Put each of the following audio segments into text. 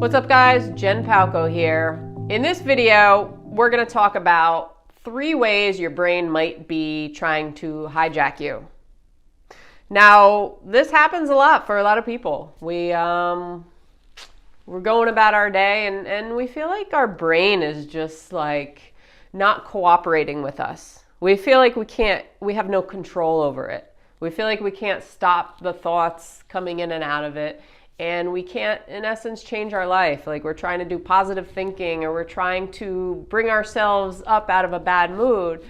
What's up guys, Jen Palko here. In this video, we're gonna talk about 3 ways your brain might be trying to hijack you. Now, this happens a lot for a lot of people. We're going about our day and we feel like our brain is just like not cooperating with us. We feel like we have no control over it. We feel like we can't stop the thoughts coming in and out of it. And we can't, in essence, change our life. Like we're trying to do positive thinking or we're trying to bring ourselves up out of a bad mood.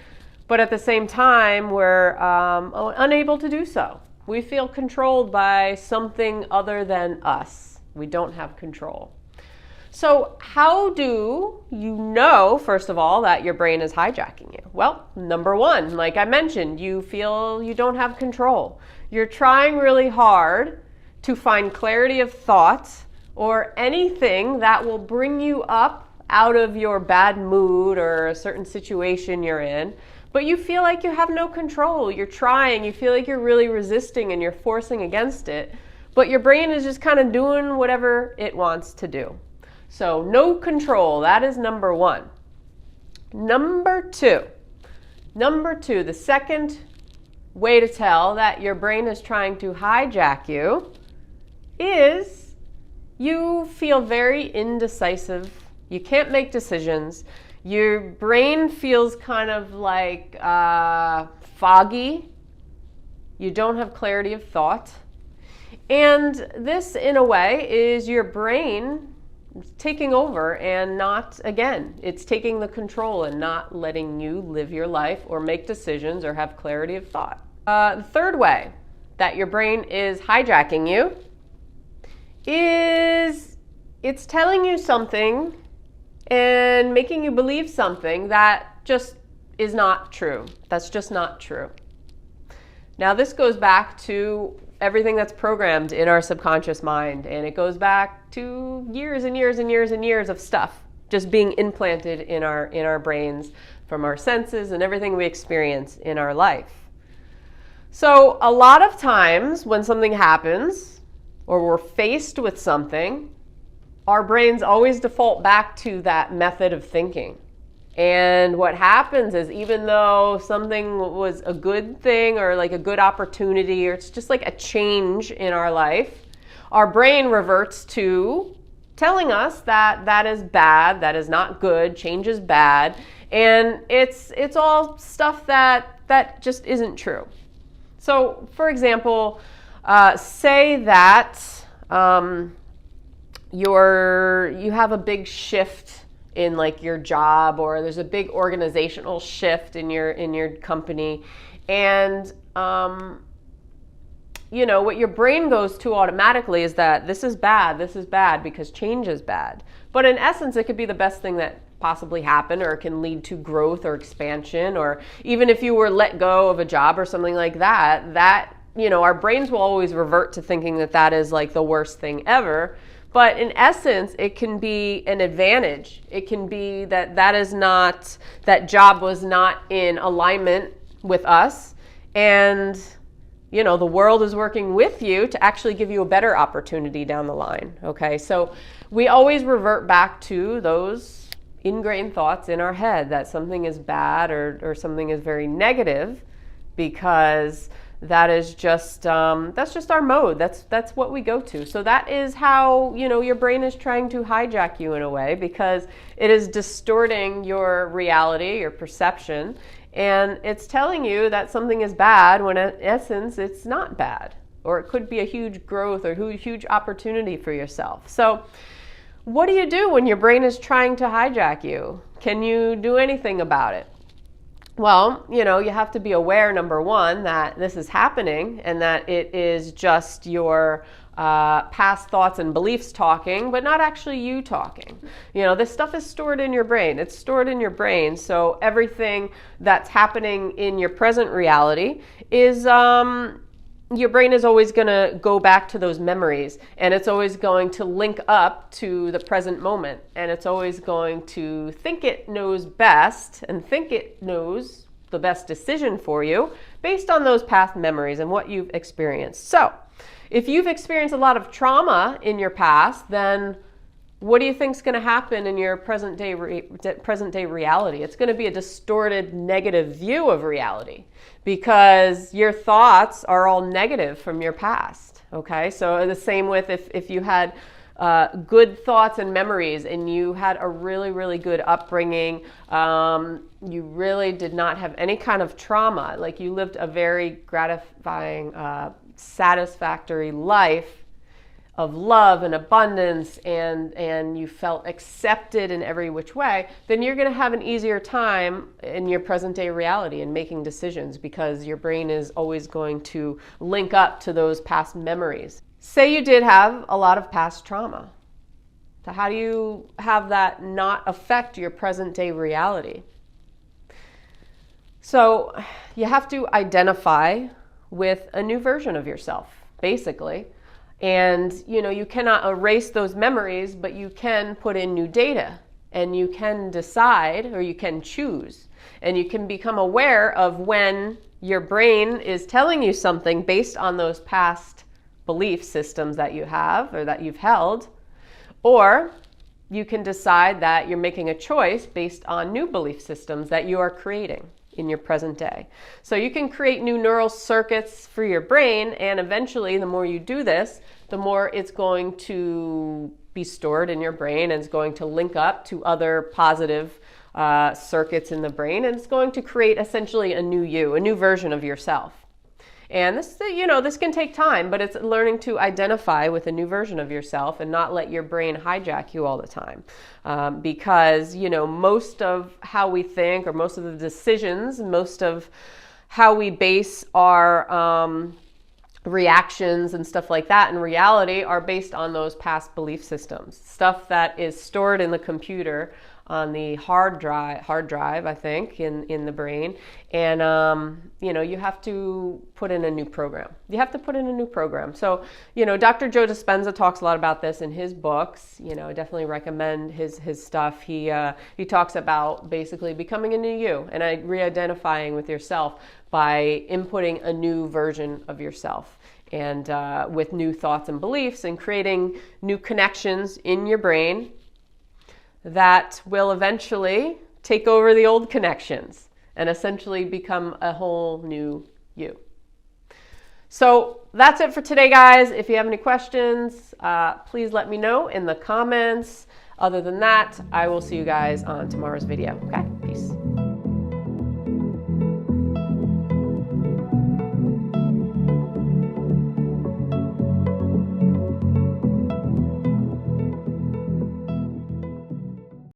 But at the same time, we're unable to do so. We feel controlled by something other than us. We don't have control. So how do you know, first of all, that your brain is hijacking you? Well, number 1, like I mentioned, you feel you don't have control. You're trying really hard to find clarity of thought or anything that will bring you up out of your bad mood or a certain situation you're in, but you feel like you have no control. You're trying, you feel like you're really resisting and you're forcing against it, but your brain is just kind of doing whatever it wants to do. So no control, that is number 1. Number two, the second way to tell that your brain is trying to hijack you is you feel very indecisive. You can't make decisions. Your brain feels kind of like foggy. You don't have clarity of thought. And this, in a way, is your brain taking over and not, again, it's taking the control and not letting you live your life or make decisions or have clarity of thought. The third way that your brain is hijacking you is it's telling you something and making you believe something that just is not true. That's just not true. Now this goes back to everything that's programmed in our subconscious mind, and it goes back to years and years and years and years of stuff just being implanted in our brains from our senses and everything we experience in our life. So a lot of times when something happens or we're faced with something, our brains always default back to that method of thinking. And what happens is, even though something was a good thing or like a good opportunity, or it's just like a change in our life, our brain reverts to telling us that that is bad, that is not good, change is bad, and it's all stuff that just isn't true. So, for example, say that you have a big shift in like your job, or there's a big organizational shift in your company, and you know what your brain goes to automatically is that this is bad because change is bad. But in essence, it could be the best thing that possibly happen, or it can lead to growth or expansion, or even if you were let go of a job or something like that, you know, our brains will always revert to thinking that that is like the worst thing ever. But in essence, it can be an advantage. It can be that that job was not in alignment with us, and you know, the world is working with you to actually give you a better opportunity down the line. Okay, so we always revert back to those ingrained thoughts in our head that something is bad or something is very negative, because that is just that's just our mode. That's what we go to. So that is how, you know, your brain is trying to hijack you in a way, because it is distorting your reality, your perception, and it's telling you that something is bad when in essence it's not bad, or it could be a huge growth or huge opportunity for yourself. So what do you do when your brain is trying to hijack you? Can you do anything about it? Well, you know, you have to be aware, number 1, that this is happening and that it is just your past thoughts and beliefs talking, but not actually you talking. You know, this stuff is stored in your brain. It's stored in your brain. So everything that's happening in your present reality is your brain is always going to go back to those memories, and it's always going to link up to the present moment, and it's always going to think it knows best and think it knows the best decision for you based on those past memories and what you've experienced. So if you've experienced a lot of trauma in your past, then what do you think is going to happen in your present day reality? It's going to be a distorted negative view of reality because your thoughts are all negative from your past. Okay, so the same with if you had good thoughts and memories and you had a really, really good upbringing, you really did not have any kind of trauma, like you lived a very gratifying, satisfactory life of love and abundance, and you felt accepted in every which way, then you're going to have an easier time in your present day reality and making decisions because your brain is always going to link up to those past memories. Say you did have a lot of past trauma. So how do you have that not affect your present day reality? So you have to identify with a new version of yourself, basically. And, you cannot erase those memories, but you can put in new data and you can decide, or you can choose, and you can become aware of when your brain is telling you something based on those past belief systems that you have or that you've held, or you can decide that you're making a choice based on new belief systems that you are creating in your present day. So you can create new neural circuits for your brain, and eventually the more you do this, the more it's going to be stored in your brain and it's going to link up to other positive circuits in the brain, and it's going to create essentially a new you, a new version of yourself. And this, this can take time, but it's learning to identify with a new version of yourself and not let your brain hijack you all the time. Because, most of how we think, or most of the decisions, most of how we base our reactions and stuff like that in reality are based on those past belief systems. Stuff that is stored in the computer on the hard drive, I think, in the brain. And, you have to put in a new program. So, Dr. Joe Dispenza talks a lot about this in his books. I definitely recommend his stuff. He talks about basically becoming a new you and re-identifying with yourself by inputting a new version of yourself, and with new thoughts and beliefs, and creating new connections in your brain that will eventually take over the old connections and essentially become a whole new you. So that's it for today, guys. If you have any questions, please let me know in the comments. Other than that, I will see you guys on tomorrow's video. Okay?